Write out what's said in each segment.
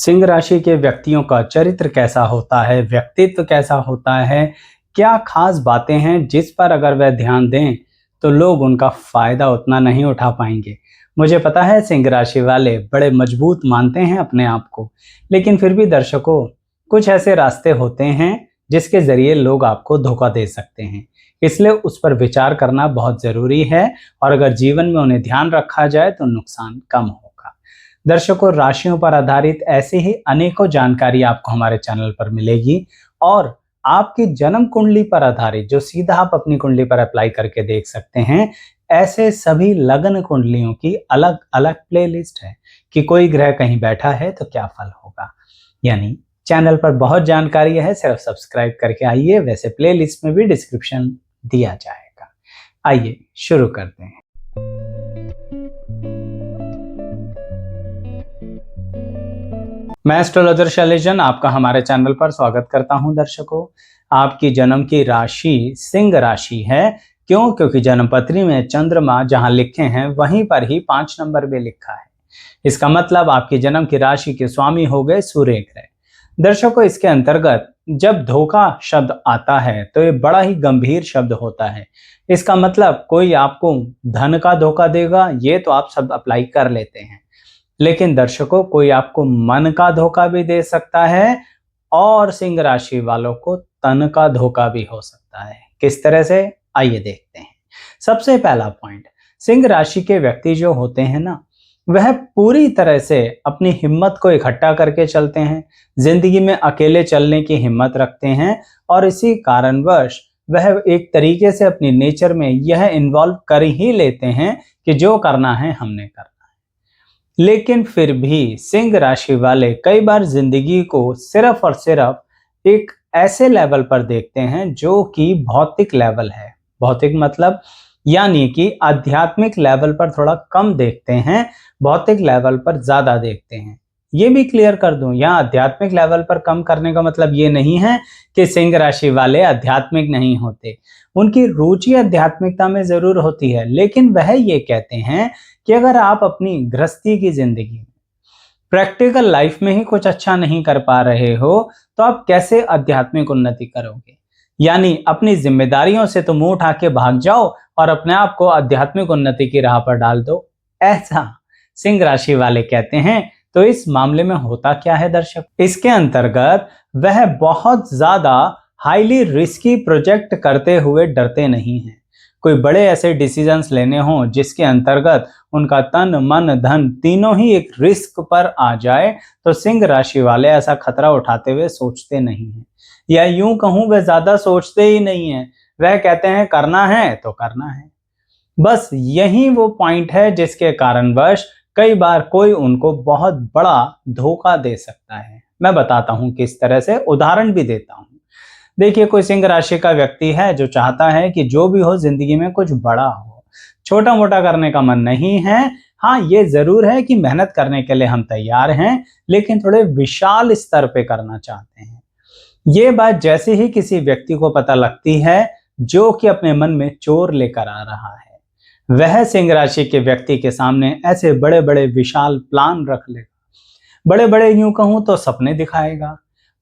सिंह राशि के व्यक्तियों का चरित्र कैसा होता है, व्यक्तित्व कैसा होता है, क्या खास बातें हैं जिस पर अगर वह ध्यान दें तो लोग उनका फायदा उतना नहीं उठा पाएंगे। मुझे पता है सिंह राशि वाले बड़े मजबूत मानते हैं अपने आप को, लेकिन फिर भी दर्शकों, कुछ ऐसे रास्ते होते हैं जिसके जरिए लोग आपको धोखा दे सकते हैं। इसलिए उस पर विचार करना बहुत जरूरी है और अगर जीवन में उन्हें ध्यान रखा जाए तो नुकसान कम होगा। दर्शकों, राशियों पर आधारित ऐसी ही अनेकों जानकारी आपको हमारे चैनल पर मिलेगी और आपकी जन्म कुंडली पर आधारित जो सीधा आप अपनी कुंडली पर अप्लाई करके देख सकते हैं, ऐसे सभी लग्न कुंडलियों की अलग अलग प्लेलिस्ट है कि कोई ग्रह कहीं बैठा है तो क्या फल होगा। यानी चैनल पर बहुत जानकारी है, सिर्फ सब्सक्राइब करके आइए। वैसे प्लेलिस्ट में भी डिस्क्रिप्शन दिया जाएगा। आइए शुरू करते हैं। मैं एस्ट्रोलॉजर शैलेजन आपका हमारे चैनल पर स्वागत करता हूं। दर्शकों, आपकी जन्म की राशि सिंह राशि है। क्यों? क्योंकि जन्मपत्री में चंद्रमा जहां लिखे हैं वहीं पर ही 5 नंबर में लिखा है। इसका मतलब आपकी जन्म की राशि के स्वामी हो गए सूर्य ग्रह। दर्शकों, इसके अंतर्गत जब धोखा शब्द आता है तो ये बड़ा ही गंभीर शब्द होता है। इसका मतलब कोई आपको धन का धोखा देगा, ये तो आप सब अप्लाई कर लेते हैं, लेकिन दर्शकों, कोई आपको मन का धोखा भी दे सकता है और सिंह राशि वालों को तन का धोखा भी हो सकता है। किस तरह से, आइए देखते हैं। सबसे पहला पॉइंट, सिंह राशि के व्यक्ति जो होते हैं ना, वह पूरी तरह से अपनी हिम्मत को इकट्ठा करके चलते हैं, जिंदगी में अकेले चलने की हिम्मत रखते हैं और इसी कारणवश वह एक तरीके से अपनी नेचर में यह इन्वॉल्व कर ही लेते हैं कि जो करना है हमने करना है। लेकिन फिर भी सिंह राशि वाले कई बार जिंदगी को सिर्फ और सिर्फ एक ऐसे लेवल पर देखते हैं जो कि भौतिक लेवल है। भौतिक मतलब यानी कि आध्यात्मिक लेवल पर थोड़ा कम देखते हैं, भौतिक लेवल पर ज्यादा देखते हैं। ये भी क्लियर कर दूं, यहाँ आध्यात्मिक लेवल पर कम करने का मतलब ये नहीं है कि सिंह राशि वाले आध्यात्मिक नहीं होते। उनकी रुचि आध्यात्मिकता में जरूर होती है, लेकिन वह ये कहते हैं कि अगर आप अपनी गृहस्थी की जिंदगी में प्रैक्टिकल लाइफ में ही कुछ अच्छा नहीं कर पा रहे हो तो आप कैसे आध्यात्मिक उन्नति करोगे। यानी अपनी जिम्मेदारियों से तो मुंह उठा के भाग जाओ और अपने आप को आध्यात्मिक उन्नति की राह पर डाल दो, ऐसा सिंह राशि वाले कहते हैं। तो इस मामले में होता क्या है दर्शक, इसके अंतर्गत वह बहुत ज्यादा हाईली रिस्की प्रोजेक्ट करते हुए डरते नहीं हैं। कोई बड़े ऐसे डिसीजंस लेने हों जिसके अंतर्गत उनका तन मन धन तीनों ही एक रिस्क पर आ जाए तो सिंह राशि वाले ऐसा खतरा उठाते हुए सोचते नहीं हैं, या यूं कहूं वह ज्यादा सोचते ही नहीं है। वह कहते हैं करना है तो करना है। बस यही वो पॉइंट है जिसके कारणवश कई बार कोई उनको बहुत बड़ा धोखा दे सकता है। मैं बताता हूं किस तरह से, उदाहरण भी देता हूं। देखिए, कोई सिंह राशि का व्यक्ति है जो चाहता है कि जो भी हो जिंदगी में कुछ बड़ा हो, छोटा मोटा करने का मन नहीं है। हाँ, ये जरूर है कि मेहनत करने के लिए हम तैयार हैं, लेकिन थोड़े विशाल स्तर पे करना चाहते हैं। ये बात जैसे ही किसी व्यक्ति को पता लगती है जो कि अपने मन में चोर लेकर आ रहा है, वह सिंह राशि के व्यक्ति के सामने ऐसे बड़े बड़े विशाल प्लान रख लेगा, बड़े बड़े यूं कहूं तो सपने दिखाएगा।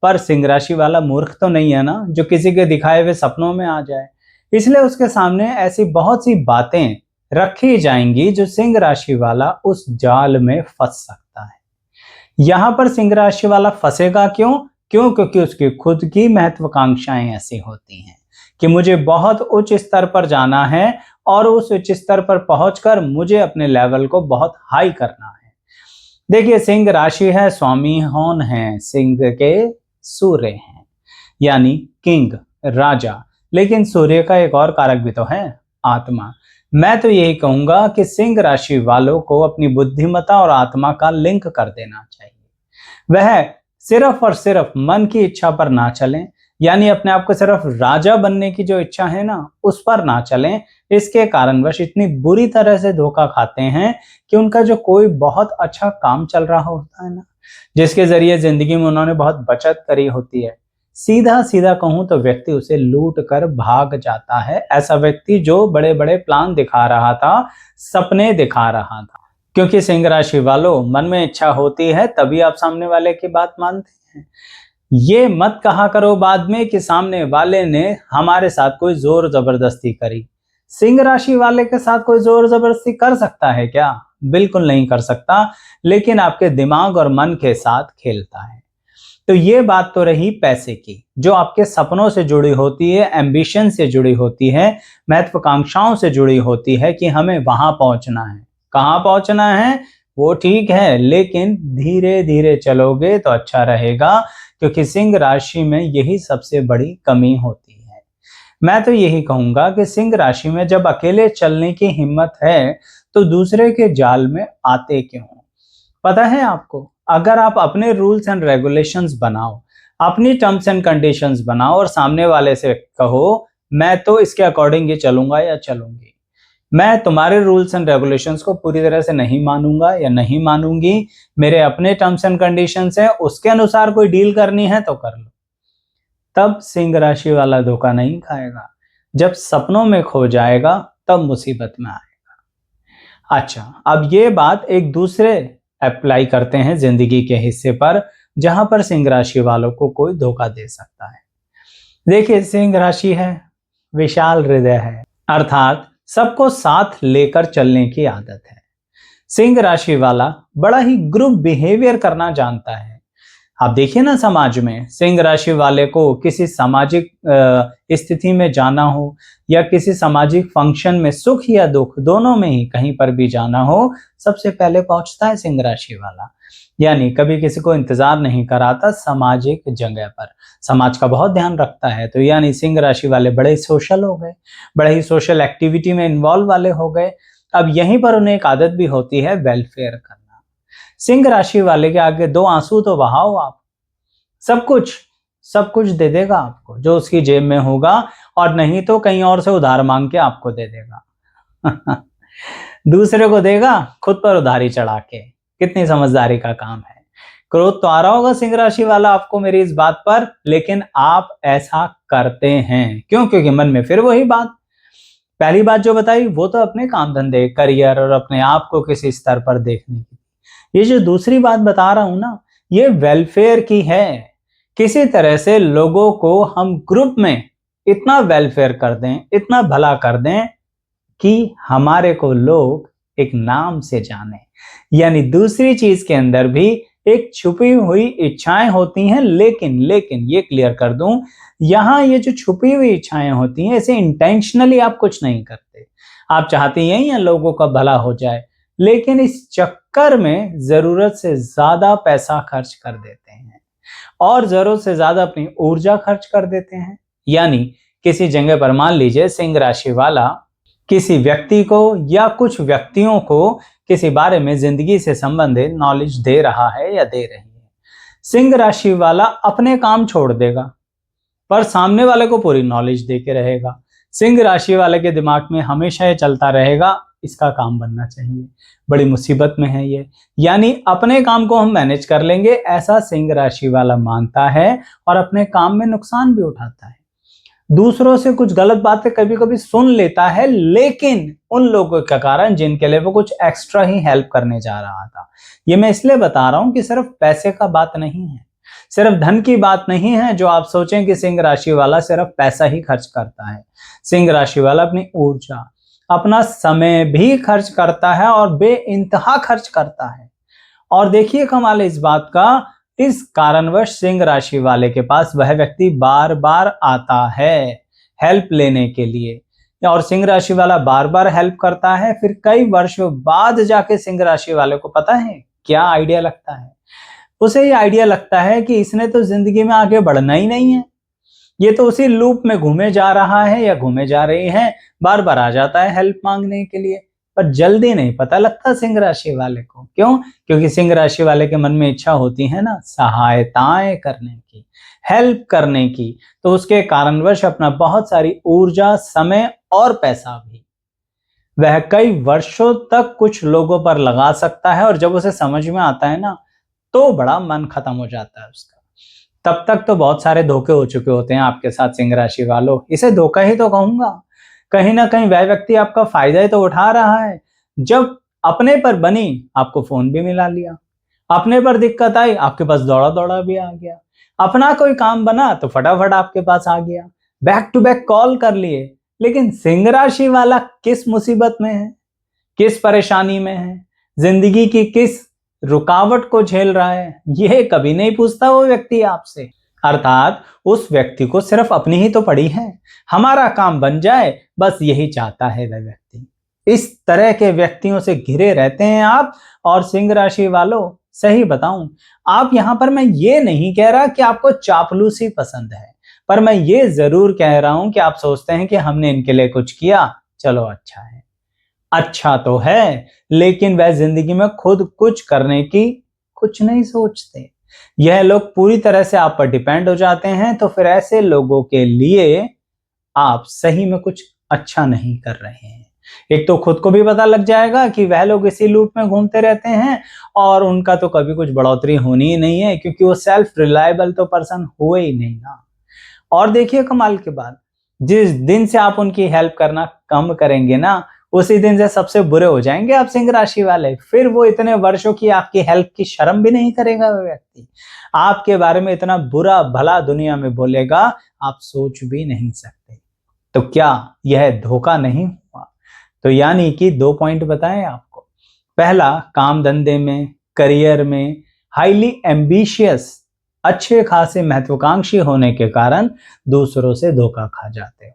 पर सिंह राशि वाला मूर्ख तो नहीं है ना जो किसी के दिखाए हुए सपनों में आ जाए। इसलिए उसके सामने ऐसी बहुत सी बातें रखी जाएंगी जो सिंह राशि वाला उस जाल में फंस सकता है। यहां पर सिंह राशि वाला फंसेगा क्यों? क्योंकि उसकी खुद की महत्वाकांक्षाएं ऐसी होती हैं कि मुझे बहुत उच्च स्तर पर जाना है और उस उच्च स्तर पर पहुंचकर मुझे अपने लेवल को बहुत हाई करना है। देखिए, सिंह राशि है, स्वामी कौन है? सिंह के सूर्य हैं, यानी किंग, राजा। लेकिन सूर्य का एक और कारक भी तो है, आत्मा। मैं तो यही कहूंगा कि सिंह राशि वालों को अपनी बुद्धिमत्ता और आत्मा का लिंक कर देना चाहिए। वह सिर्फ और सिर्फ मन की इच्छा पर ना चलें, यानी अपने आप को सिर्फ राजा बनने की जो इच्छा है ना, उस पर ना चलें। इसके कारणवश इतनी बुरी तरह से धोखा खाते हैं कि उनका जो कोई बहुत अच्छा काम चल रहा होता है ना, जिसके जरिए जिंदगी में उन्होंने बहुत बचत करी होती है, सीधा सीधा कहूं तो व्यक्ति उसे लूट कर भाग जाता है। ऐसा व्यक्ति जो बड़े बड़े प्लान दिखा रहा था, सपने दिखा रहा था, क्योंकि सिंह राशि वालों, मन में इच्छा होती है तभी आप सामने वाले की बात मानते हैं। ये मत कहा करो बाद में कि सामने वाले ने हमारे साथ कोई जोर जबरदस्ती करी। सिंह राशि वाले के साथ कोई जोर जबरदस्ती कर सकता है क्या? बिल्कुल नहीं कर सकता, लेकिन आपके दिमाग और मन के साथ खेलता है। तो ये बात तो रही पैसे की, जो आपके सपनों से जुड़ी होती है, एम्बिशन से जुड़ी होती है, महत्वाकांक्षाओं से जुड़ी होती है कि हमें वहां पहुंचना है। कहाँ पहुंचना है वो ठीक है, लेकिन धीरे धीरे चलोगे तो अच्छा रहेगा, क्योंकि सिंह राशि में यही सबसे बड़ी कमी होती है। मैं तो यही कहूंगा कि सिंह राशि में जब अकेले चलने की हिम्मत है तो दूसरे के जाल में आते क्यों? पता है आपको, अगर आप अपने रूल्स एंड रेगुलेशंस बनाओ, अपनी टर्म्स एंड कंडीशंस बनाओ और सामने वाले से कहो मैं तो इसके अकॉर्डिंग ही चलूंगा या चलूंगी, मैं तुम्हारे रूल्स एंड रेगुलेशंस को पूरी तरह से नहीं मानूंगा या नहीं मानूंगी, मेरे अपने टर्म्स एंड कंडीशंस हैं, उसके अनुसार कोई डील करनी है तो कर लो, तब सिंह राशि वाला धोखा नहीं खाएगा। जब सपनों में खो जाएगा तब मुसीबत में आएगा। अच्छा, अब ये बात एक दूसरे अप्लाई करते हैं जिंदगी के हिस्से पर, जहां पर सिंह राशि वालों को कोई धोखा दे सकता है। देखिए, सिंह राशि है, विशाल हृदय है, अर्थात सबको साथ लेकर चलने की आदत है। सिंह राशि वाला बड़ा ही ग्रुप बिहेवियर करना जानता है। आप देखिए ना, समाज में सिंह राशि वाले को किसी सामाजिक स्थिति में जाना हो या किसी सामाजिक फंक्शन में, सुख या दुख दोनों में ही कहीं पर भी जाना हो, सबसे पहले पहुंचता है सिंह राशि वाला। यानी कभी किसी को इंतजार नहीं कराता, सामाजिक जगह पर समाज का बहुत ध्यान रखता है। तो यानी सिंह राशि वाले बड़े सोशल हो गए, बड़े ही सोशल एक्टिविटी में इन्वॉल्व वाले हो गए। अब यहीं पर उन्हें एक आदत भी होती है वेलफेयर करना। सिंह राशि वाले के आगे दो आंसू तो बहाओ आप, सब कुछ दे देगा आपको जो उसकी जेब में होगा, और नहीं तो कहीं और से उधार मांग के आपको दे देगा। दूसरे को देगा, खुद पर उधारी चढ़ा के। कितनी समझदारी का काम है। क्रोध तो आ रहा होगा सिंह राशि वाला आपको मेरी इस बात पर, लेकिन आप ऐसा करते हैं क्यों? क्योंकि मन में फिर वही बात, पहली बात जो बताई वो तो अपने काम धंधे, करियर और अपने आप को किसी स्तर पर देखने की। ये जो दूसरी बात बता रहा हूं ना, ये वेलफेयर की है। किसी तरह से लोगों को हम ग्रुप में इतना वेलफेयर कर दें, इतना भला कर दें कि हमारे को लोग एक नाम से जाने। यानी दूसरी चीज के अंदर भी एक छुपी हुई इच्छाएं होती हैं, लेकिन ये क्लियर कर दूं, यहां ये जो छुपी हुई इच्छाएं होती हैं, इसे इंटेंशनली आप कुछ नहीं करते। आप चाहते यही हैं लोगों का भला हो जाए, लेकिन इस चक्कर में जरूरत से ज्यादा पैसा खर्च कर देते हैं और जरूरत से ज्यादा अपनी ऊर्जा खर्च कर देते हैं। यानी किसी जगह पर मान लीजिए सिंह राशि वाला किसी व्यक्ति को या कुछ व्यक्तियों को किसी बारे में जिंदगी से संबंधित नॉलेज दे रहा है या दे रही है, सिंह राशि वाला अपने काम छोड़ देगा पर सामने वाले को पूरी नॉलेज दे के रहेगा। सिंह राशि वाले के दिमाग में हमेशा ये चलता रहेगा, इसका काम बनना चाहिए, बड़ी मुसीबत में है ये, यानी अपने काम को हम मैनेज कर लेंगे, ऐसा सिंह राशि वाला मानता है और अपने काम में नुकसान भी उठाता है। दूसरों से कुछ गलत बातें कभी कभी सुन लेता है, लेकिन उन लोगों के कारण जिनके लिए वो कुछ एक्स्ट्रा ही हेल्प करने जा रहा था। ये मैं इसलिए बता रहा हूं कि सिर्फ पैसे का बात नहीं है, सिर्फ धन की बात नहीं है जो आप सोचें कि सिंह राशि वाला सिर्फ पैसा ही खर्च करता है। सिंह राशि वाला अपनी ऊर्जा, अपना समय भी खर्च करता है और बेइंतहा खर्च करता है। और देखिए कमाल इस बात का, इस कारणवश सिंह राशि वाले के पास वह व्यक्ति बार बार आता है हेल्प लेने के लिए, और सिंह राशि वाला बार बार हेल्प करता है। फिर कई वर्षों बाद जाके सिंह राशि वाले को पता है क्या आइडिया लगता है, उसे ये आइडिया लगता है कि इसने तो जिंदगी में आगे बढ़ना ही नहीं है, ये तो उसी लूप में घूमे जा रहा है या घूमे जा रही है, बार बार आ जाता है हेल्प मांगने के लिए, पर जल्दी नहीं पता लगता सिंह राशि वाले को। क्यों? क्योंकि सिंह राशि वाले के मन में इच्छा होती है ना सहायताएं करने की, हेल्प करने की, तो उसके कारणवश अपना बहुत सारी ऊर्जा, समय और पैसा भी वह कई वर्षों तक कुछ लोगों पर लगा सकता है, और जब उसे समझ में आता है ना तो बड़ा मन खत्म हो जाता है उसका। तब तक तो बहुत सारे धोखे हो चुके होते हैं आपके साथ सिंह राशि वालों, इसे धोखा ही तो कहूंगा। कहीं ना कहीं वह व्यक्ति आपका फायदा ही तो उठा रहा है। जब अपने पर बनी, आपको फोन भी मिला लिया। अपने पर दिक्कत आई, आपके पास दौड़ा दौड़ा भी आ गया। अपना कोई काम बना तो फटाफट आपके पास आ गया, बैक टू बैक कॉल कर लिए। लेकिन सिंह राशि वाला किस मुसीबत में है, किस परेशानी में है, जिंदगी की किस रुकावट को झेल रहा है, यह कभी नहीं पूछता वो व्यक्ति आपसे। अर्थात उस व्यक्ति को सिर्फ अपनी ही तो पड़ी है, हमारा काम बन जाए, बस यही चाहता है वह व्यक्ति। इस तरह के व्यक्तियों से घिरे रहते हैं आप। और सिंह राशि वालों, सही बताऊं, आप यहां पर मैं ये नहीं कह रहा कि आपको चापलूसी पसंद है, पर मैं ये जरूर कह रहा हूं कि आप सोचते हैं कि हमने इनके लिए कुछ किया, चलो अच्छा है। अच्छा तो है, लेकिन वह जिंदगी में खुद कुछ करने की कुछ नहीं सोचते। यह लोग पूरी तरह से आप पर डिपेंड हो जाते हैं, तो फिर ऐसे लोगों के लिए आप सही में कुछ अच्छा नहीं कर रहे हैं। एक तो खुद को भी पता लग जाएगा कि वह लोग इसी लूप में घूमते रहते हैं और उनका तो कभी कुछ बढ़ोतरी होनी ही नहीं है, क्योंकि वो सेल्फ रिलायबल तो पर्सन हुए ही नहीं ना। और देखिए कमाल की बात, जिस दिन से आप उनकी हेल्प करना कम करेंगे ना, उसी दिन से सबसे बुरे हो जाएंगे आप सिंह राशि वाले। फिर वो इतने वर्षों की आपकी हेल्प की शर्म भी नहीं करेगा वो व्यक्ति, आपके बारे में इतना बुरा भला दुनिया में बोलेगा, आप सोच भी नहीं सकते। तो क्या यह धोखा नहीं हुआ? तो यानी कि 2 पॉइंट बताएं आपको। पहला, काम धंधे में, करियर में हाईली एम्बिशियस, अच्छे खासे महत्वाकांक्षी होने के कारण दूसरों से धोखा खा जाते हो।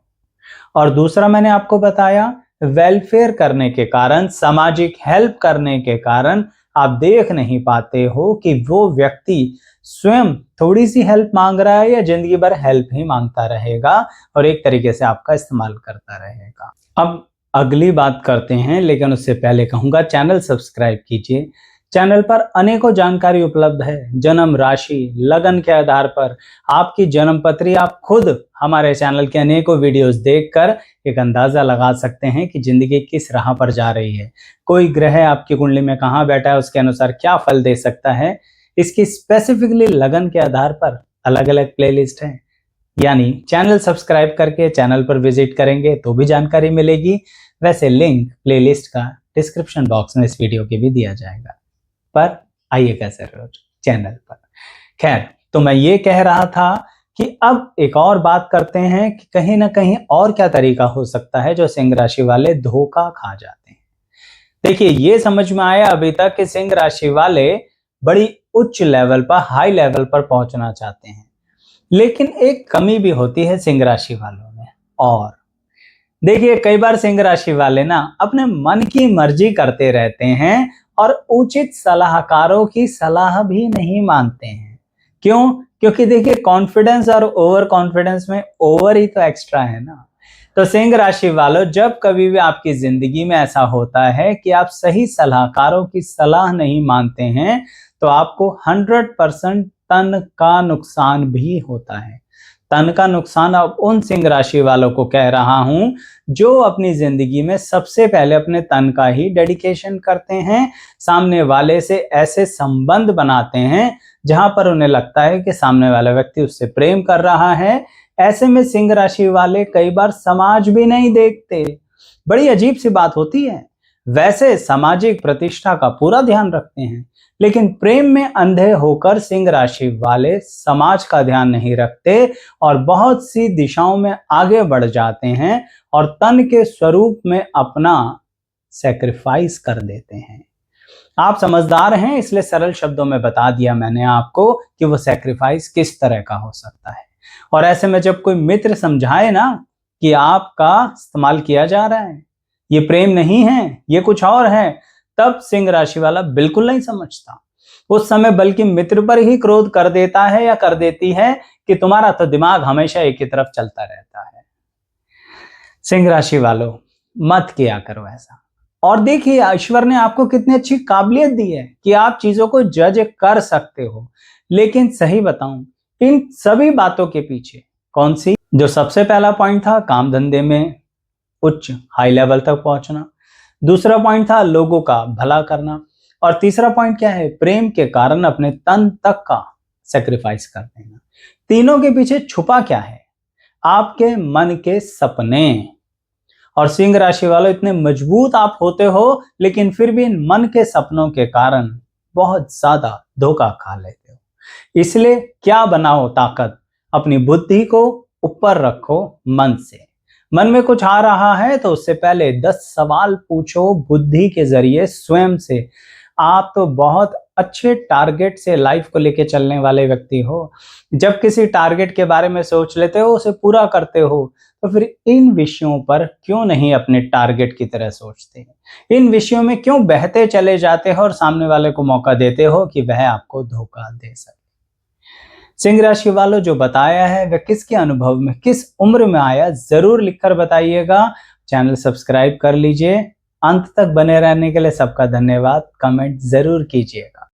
और दूसरा मैंने आपको बताया, वेलफेयर करने के कारण, सामाजिक हेल्प करने के कारण आप देख नहीं पाते हो कि वो व्यक्ति स्वयं थोड़ी सी हेल्प मांग रहा है या जिंदगी भर हेल्प ही मांगता रहेगा और एक तरीके से आपका इस्तेमाल करता रहेगा। अब अगली बात करते हैं, लेकिन उससे पहले कहूंगा चैनल सब्सक्राइब कीजिए। चैनल पर अनेकों जानकारी उपलब्ध है। जन्म राशि, लगन के आधार पर आपकी जन्म पत्री आप खुद हमारे चैनल के अनेकों वीडियोस देखकर एक अंदाजा लगा सकते हैं कि जिंदगी किस राह पर जा रही है। कोई ग्रह आपकी कुंडली में कहाँ बैठा है, उसके अनुसार क्या फल दे सकता है, इसकी स्पेसिफिकली लगन के आधार पर अलग अलग प्लेलिस्ट है। यानी चैनल सब्सक्राइब करके चैनल पर विजिट करेंगे तो भी जानकारी मिलेगी। वैसे लिंक प्लेलिस्ट का डिस्क्रिप्शन बॉक्स में इस वीडियो के भी दिया जाएगा, पर आइए कैसे रोज चैनल पर। खैर, तो मैं ये कह रहा था कि अब एक और बात करते हैं कि कहीं ना कहीं और क्या तरीका हो सकता है जो सिंह राशि वाले धोखा खा जाते हैं। देखिए, ये समझ में आया अभी तक कि सिंह राशि वाले बड़ी उच्च लेवल पर, हाई लेवल पर पहुंचना चाहते हैं, लेकिन एक कमी भी होती है सिंह राशि वालों में। और देखिए, कई बार सिंह राशि वाले ना अपने मन की मर्जी करते रहते हैं और उचित सलाहकारों की सलाह भी नहीं मानते हैं। क्यों? क्योंकि देखिए, कॉन्फिडेंस और ओवर कॉन्फिडेंस में ओवर ही तो एक्स्ट्रा है ना। तो सिंह राशि वालों, जब कभी भी आपकी जिंदगी में ऐसा होता है कि आप सही सलाहकारों की सलाह नहीं मानते हैं, तो आपको 100% तन का नुकसान भी होता है। तन का नुकसान अब उन सिंह राशि वालों को कह रहा हूं जो अपनी जिंदगी में सबसे पहले अपने तन का ही डेडिकेशन करते हैं, सामने वाले से ऐसे संबंध बनाते हैं जहां पर उन्हें लगता है कि सामने वाला व्यक्ति उससे प्रेम कर रहा है। ऐसे में सिंह राशि वाले कई बार समाज भी नहीं देखते। बड़ी अजीब सी बात होती है। वैसे सामाजिक प्रतिष्ठा का पूरा ध्यान रखते हैं, लेकिन प्रेम में अंधे होकर सिंह राशि वाले समाज का ध्यान नहीं रखते और बहुत सी दिशाओं में आगे बढ़ जाते हैं और तन के स्वरूप में अपना सैक्रिफाइस कर देते हैं। आप समझदार हैं, इसलिए सरल शब्दों में बता दिया मैंने आपको कि वो सैक्रिफाइस किस तरह का हो सकता है। और ऐसे में जब कोई मित्र समझाए ना कि आपका इस्तेमाल किया जा रहा है, ये प्रेम नहीं है, ये कुछ और है, तब सिंह राशि वाला बिल्कुल नहीं समझता। उस समय बल्कि मित्र पर ही क्रोध कर देता है या कर देती है कि तुम्हारा तो दिमाग हमेशा एक ही तरफ चलता रहता है। सिंह राशि वालों, मत किया करो ऐसा। और देखिए, ईश्वर ने आपको कितनी अच्छी काबिलियत दी है कि आप चीजों को जज कर सकते हो। लेकिन सही बताऊं, इन सभी बातों के पीछे कौन सी, जो सबसे पहला पॉइंट था काम धंधे में उच्च हाई लेवल तक पहुंचना, दूसरा पॉइंट था लोगों का भला करना, और तीसरा पॉइंट क्या है, प्रेम के कारण अपने तन तक का सेक्रीफाइस कर देना। तीनों के पीछे छुपा क्या है? आपके मन के सपने। और सिंह राशि वालों, इतने मजबूत आप होते हो, लेकिन फिर भी इन मन के सपनों के कारण बहुत ज्यादा धोखा खा लेते हो। इसलिए क्या बनाओ ताकत, अपनी बुद्धि को ऊपर रखो मन से। मन में कुछ आ रहा है तो उससे पहले 10 सवाल पूछो बुद्धि के जरिए स्वयं से। आप तो बहुत अच्छे टारगेट से लाइफ को लेके चलने वाले व्यक्ति हो। जब किसी टारगेट के बारे में सोच लेते हो, उसे पूरा करते हो, तो फिर इन विषयों पर क्यों नहीं अपने टारगेट की तरह सोचते हैं? इन विषयों में क्यों बहते चले जाते हो और सामने वाले को मौका देते हो कि वह आपको धोखा दे सके? सिंह राशि वालों, जो बताया है वह किसके अनुभव में, किस उम्र में आया, जरूर लिखकर बताइएगा। चैनल सब्सक्राइब कर लीजिए। अंत तक बने रहने के लिए सबका धन्यवाद। कमेंट जरूर कीजिएगा।